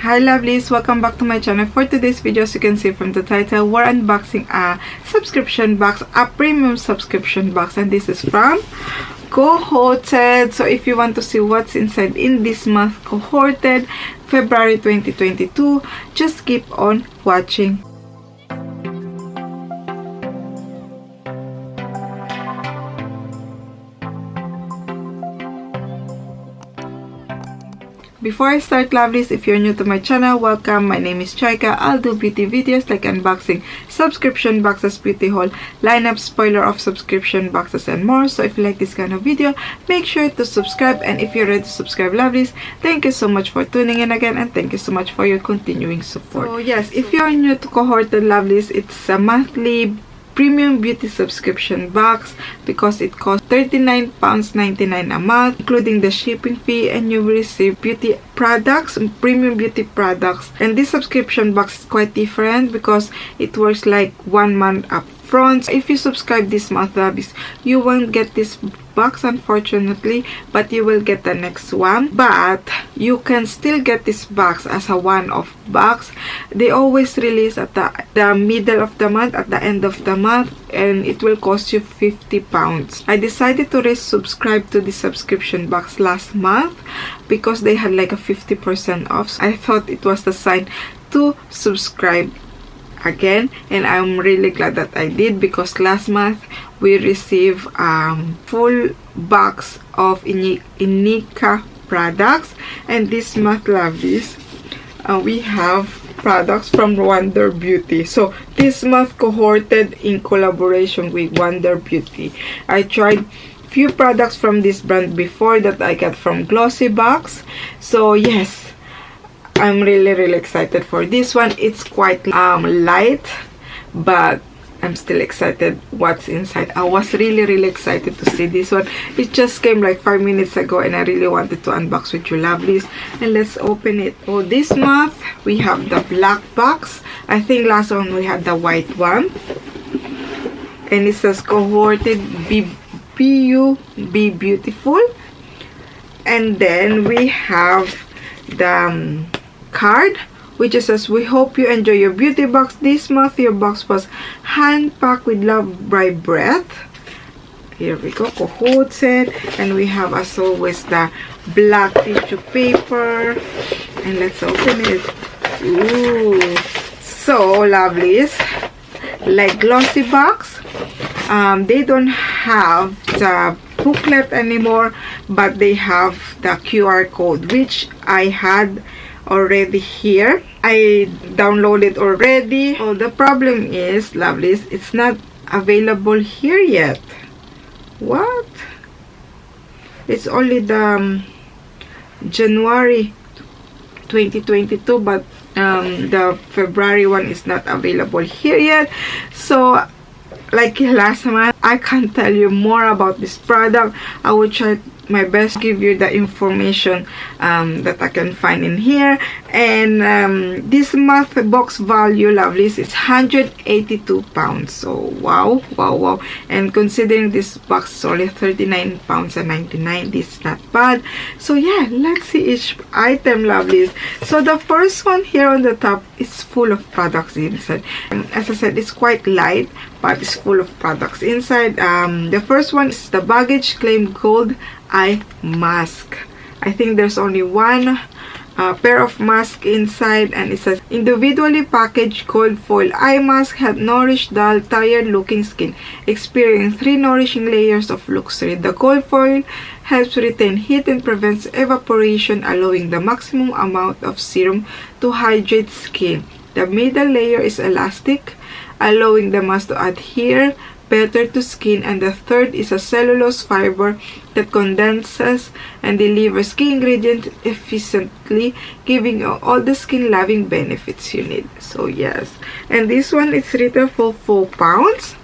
Hi lovelies, welcome back to my channel. For today's video, as you can see from the title, we're unboxing a subscription box, a premium subscription box, and this is from Cohorted. So if you want to see what's inside in this month, Cohorted, February 2022, just keep on watching. Before I start, lovelies, if you're new to my channel, welcome. My name is Jayca. I'll do beauty videos like unboxing, subscription boxes, beauty haul, lineup, spoiler of subscription boxes, and more. So if you like this kind of video, make sure to subscribe. And if you're ready to subscribe, lovelies, thank you so much for tuning in again, and thank you so much for your continuing support. So yes, if you're new to Cohorted, lovelies, it's a monthly premium beauty subscription box because it costs £39.99 a month, including the shipping fee, and you will receive beauty products, premium beauty products. And this subscription box is quite different because it works like 1 month up front. If you subscribe this month, lovelies, you won't get this box unfortunately, but you will get the next one. But you can still get this box as a one-off box. They always release at the middle of the month, at the end of the month, and it will cost you £50. I decided to resubscribe to the subscription box last month because they had like a 50% off. So I thought it was the sign to subscribe again, and I'm really glad that I did because last month we received full box of ENQUIRIES products, and this month, lovelies, we have products from Wonder Beauty. So this month, Cohorted in collaboration with Wonder Beauty. I tried few products from this brand before that I got from Glossy Box. So yes, I'm really excited for this one. It's quite light, but I'm still excited what's inside. I was really excited to see this one. It just came like 5 minutes ago, and I really wanted to unbox with you, lovelies. And let's open it. Oh, this month we have the black box. I think last one we had the white one, and it says Cohorted be beautiful. And then we have the card which says, we hope you enjoy your beauty box this month. Your box was hand packed with love by breath. Here we go, Cohorted, and we have, as always, the black tissue paper, and let's open it. Ooh, so lovelies, like Glossy Box, they don't have the booklet anymore, but they have the QR code, which I had already here. I downloaded already. Oh, the problem is, lovelies, it's not available here yet. What? It's only the January 2022, but the February one is not available here yet. So like last month, I can't tell you more about this product. I will try my best to give you the information that I can find in here. And this month box value, lovelies, is £182. So wow. And considering this box is only £39.99, this is not bad. So yeah, let's see each item, lovelies. So the first one here on the top is full of products inside. And as I said, it's quite light, but it's full of products inside. The first one is the baggage claim gold eye mask. I think there's only one pair of masks inside, and it says, individually packaged gold foil eye mask help nourish dull, tired looking skin, experiencing 3 nourishing layers of luxury. The gold foil helps retain heat and prevents evaporation, allowing the maximum amount of serum to hydrate skin. The middle layer is elastic, allowing the mask to adhere better to skin, and the third is a cellulose fiber that condenses and delivers key ingredients efficiently, giving you all the skin loving benefits you need. So yes, and this one is retail for £4.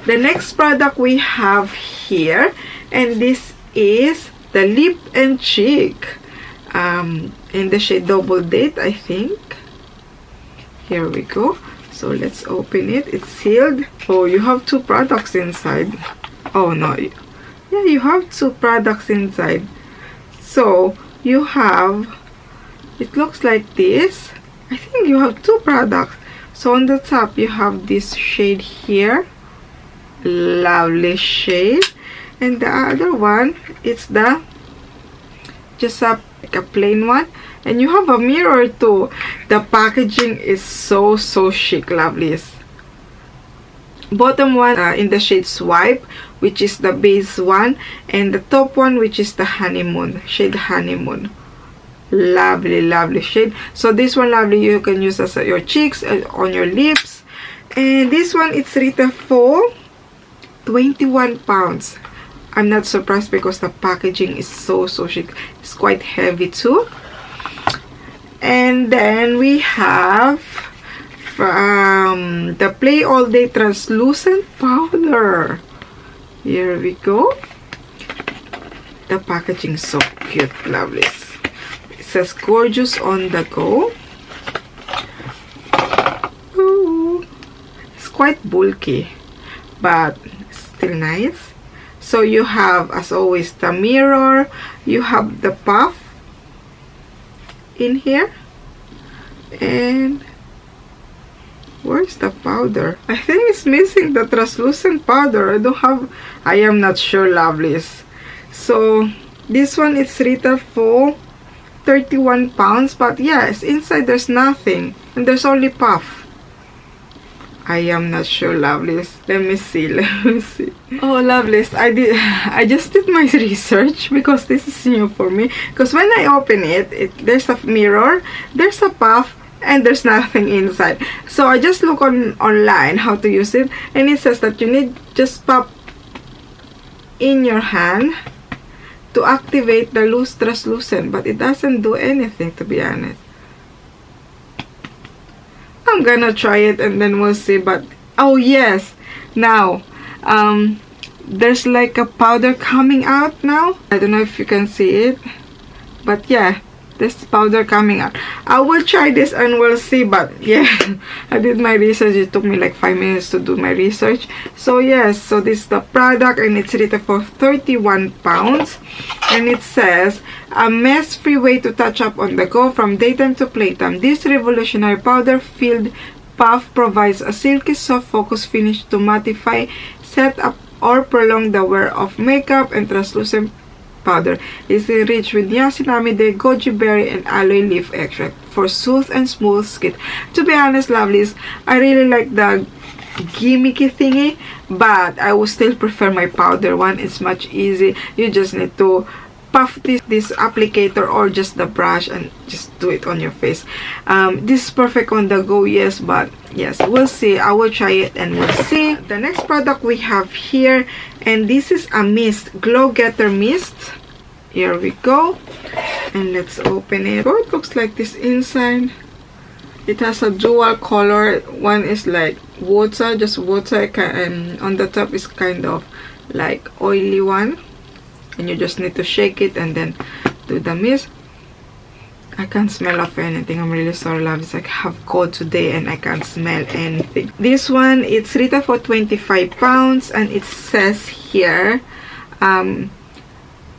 The next product we have here, and this is the lip and cheek in the shade Double Date, I think. Here we go. So let's open it. It's sealed. Oh, you have 2 products inside. Oh no, yeah, you have 2 products inside. So you have It looks like this. I think you have two products. So on the top you have this shade here, lovely shade, and the other one, it's the just like a plain one, and you have a mirror too. The packaging is so chic, lovelies. Bottom one in the shade Swipe, which is the base one, and the top one, which is the Honeymoon, shade Honeymoon. Lovely shade. So this one, lovely, you can use as your cheeks, on your lips. And this one, it's retail for 21 pounds. I'm not surprised because the packaging is so chic. It's quite heavy too. And then we have the Play All Day Translucent Powder. Here we go. The packaging is so cute, lovely. It says gorgeous on the go. Ooh. It's quite bulky, but still nice. So you have, as always, the mirror. You have the puff in here. And where's the powder? I think it's missing the translucent powder. I am not sure, lovelies. So this one is retail for 31 pounds, but yes, inside there's nothing, and there's only puff. I am not sure, lovelies. Let me see. Oh, lovelies, I just did my research because this is new for me. Because when I open it, there's a mirror, there's a puff, and there's nothing inside. So I just look online how to use it, and it says that you need just pop in your hand to activate the loose translucent, but it doesn't do anything, to be honest. I'm gonna try it and then we'll see. But oh yes, now there's like a powder coming out now. I don't know if you can see it, but yeah, there's powder coming out. I will try this and we'll see. But yeah, I did my research. It took me like 5 minutes to do my research. So yes, so this is the product, and it's retail for 31 pounds. And it says, a mess-free way to touch up on the go from daytime to playtime. This revolutionary powder-filled puff provides a silky soft focus finish to mattify, set up, or prolong the wear of makeup, and translucent powder. It's enriched with niacinamide, goji berry, and aloe leaf extract for smooth and smooth skin. To be honest, lovelies, I really like the gimmicky thingy, but I would still prefer my powder one. It's much easy. You just need to puff this applicator or just the brush and just do it on your face. This is perfect on the go, yes, but yes, we'll see. I will try it and we'll see. The next product we have here, and this is a mist, Glow Getter Mist. Here we go, and let's open it. Oh, it looks like this inside. It has a dual color. One is like water, just water, and on the top is kind of like oily one, and you just need to shake it and then do the mist. I can't smell of anything. I'm really sorry, love. It's like I have cold today and I can't smell anything. This one, it's retail for 25 pounds, and it says here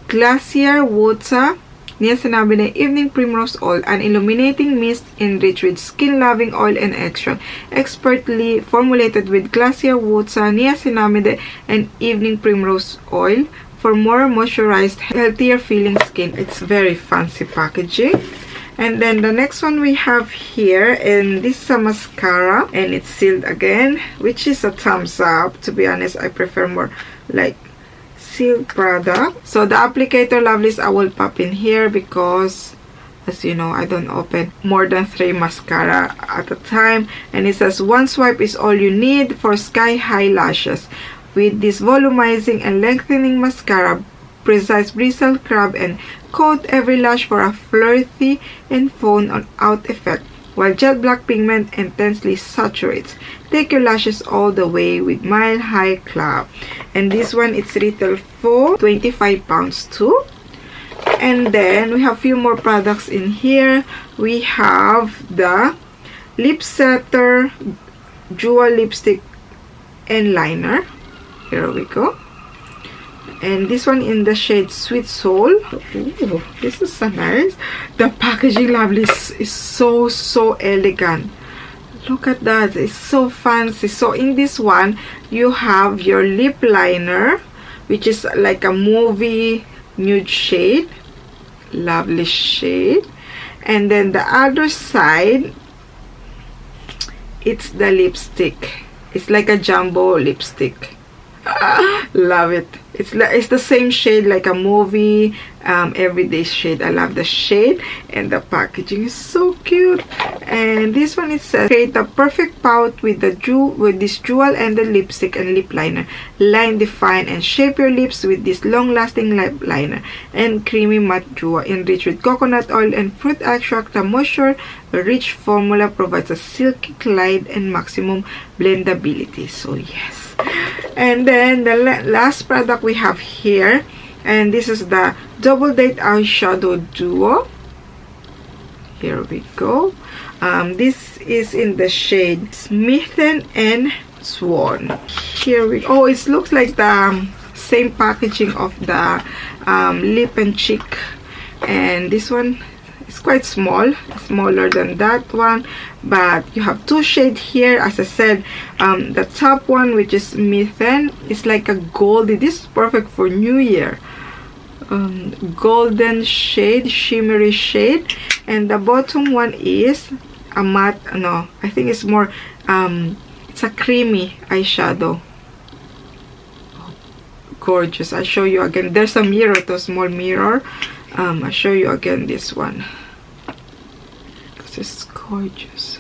Glacier Water, niacinamide, evening primrose oil, an illuminating mist enriched with skin-loving oil and extract, expertly formulated with glacier water, niacinamide, and evening primrose oil for more moisturized, healthier feeling skin. It's very fancy packaging. And then the next one we have here, and this is a mascara, and it's sealed again, which is a thumbs up. To be honest, I prefer more like sealed product. So the applicator, lovelies, I will pop in here because, as you know, I don't open more than 3 mascara at a time. And it says, one swipe is all you need for sky high lashes. With this volumizing and lengthening mascara, precise bristle curb and coat every lash for a flirty and phone out effect, while jet black pigment intensely saturates. Take your lashes all the way with Mile High Club. And this one, it's retail for 25 pounds too. And then we have a few more products in here. We have the Lip Setter Jewel Lipstick and Liner. Here we go. And this one in the shade Sweet Soul. Ooh, this is so nice. The packaging, lovely, is so elegant. Look at that. It's so fancy. So in this one, you have your lip liner, which is like a movie nude shade. Lovely shade. And then the other side, it's the lipstick. It's like a jumbo lipstick. Love it. It's the same shade like a movie everyday shade. I love the shade, and the packaging is so cute. And this one, it says, create a perfect pout with this jewel ended lipstick and lip liner. Line, define, and shape your lips with this long-lasting lip liner and creamy matte jewel enriched with coconut oil and fruit extract. The moisture rich formula provides a silky glide and maximum blendability. So yes. And then the last product we have here, and this is the Double Date Eyeshadow Duo. Here we go. This is in the shade Smitten and Swan. Here we go. Oh, it looks like the same packaging of the lip and cheek, and this one is quite small, smaller than that one, but you have two shades here. As I said, the top one, which is Smitten, is like a goldy. This is perfect for New Year. Golden shade, shimmery shade, and the bottom one is a matte, no, I think it's more it's a creamy eyeshadow. Oh, gorgeous. I'll show you again. There's a mirror, a small mirror. I'll show you again this one. It's gorgeous.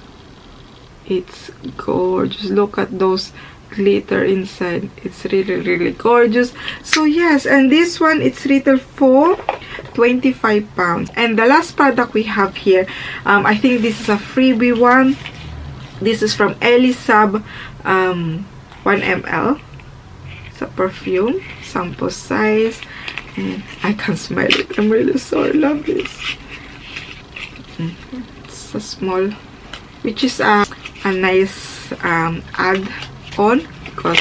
It's gorgeous. Look at those glitter inside. It's really gorgeous. So yes, and this one, it's retail for £25. And the last product we have here, I think this is a freebie one. This is from Elisab, 1 ml. It's a perfume sample size, and I can't smell it. I'm really sorry. Love this. It's a small, which is a nice add-on, because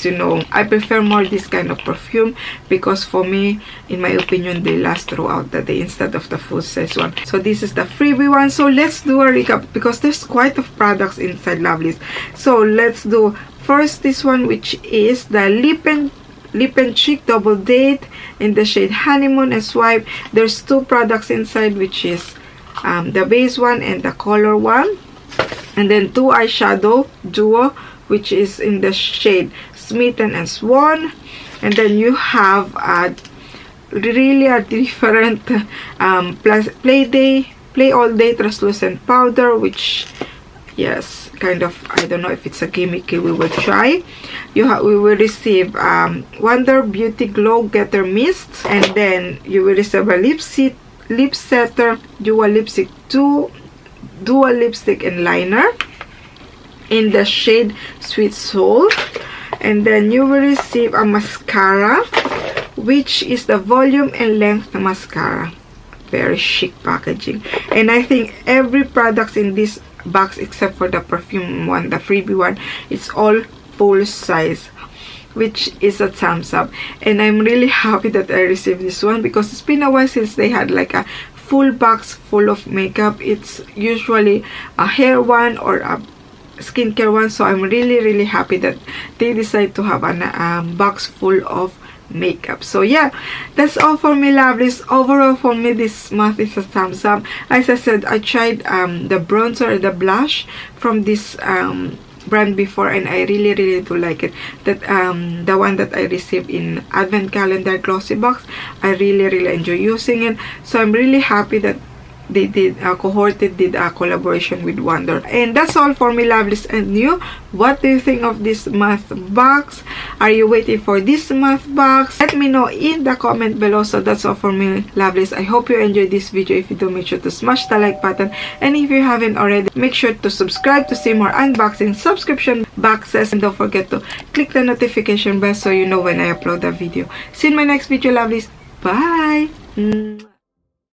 you know, I prefer more this kind of perfume, because for me, in my opinion, they last throughout the day instead of the full size one. So this is the freebie one. So let's do a recap, because there's quite of products inside, lovelies. So let's do first this one, which is the lip and cheek Double Date in the shade Honeymoon and Swipe. There's two products inside, which is the base one and the color one, and then two eyeshadow duo, which is in the shade Smitten and Swan. And then you have really a different play all day translucent powder, which, yes, kind of, I don't know if it's a gimmicky. We will try. We will receive Wonder Beauty Glow Getter Mist, and then you will receive a lip setter dual lipstick, dual lipstick and liner in the shade Sweet Soul. And then you will receive a mascara, which is the volume and length mascara. Very chic packaging. And I think every product in this box, except for the perfume one, the freebie one, it's all full size, which is a thumbs up. And I'm really happy that I received this one, because it's been a while since they had like a full box full of makeup. It's usually a hair one or a skincare one. So I'm really happy that they decide to have a box full of makeup. So yeah, that's all for me, lovelies. Overall, for me, this month is a thumbs up. As I said, I tried the bronzer, the blush from this brand before, and I really do like it. That the one that I received in advent calendar glossy box, I really enjoy using it. So I'm really happy that they did Cohorted did a collaboration with Wonder. And that's all for me, lovelies. And you, what do you think of this month box? Are you waiting for this month box? Let me know in the comment below. So that's all for me, lovelies. I hope you enjoyed this video. If you do, make sure to smash the like button, and if you haven't already, make sure to subscribe to see more unboxing subscription boxes, and don't forget to click the notification bell so you know when I upload a video. See you in my next video, lovelies. Bye.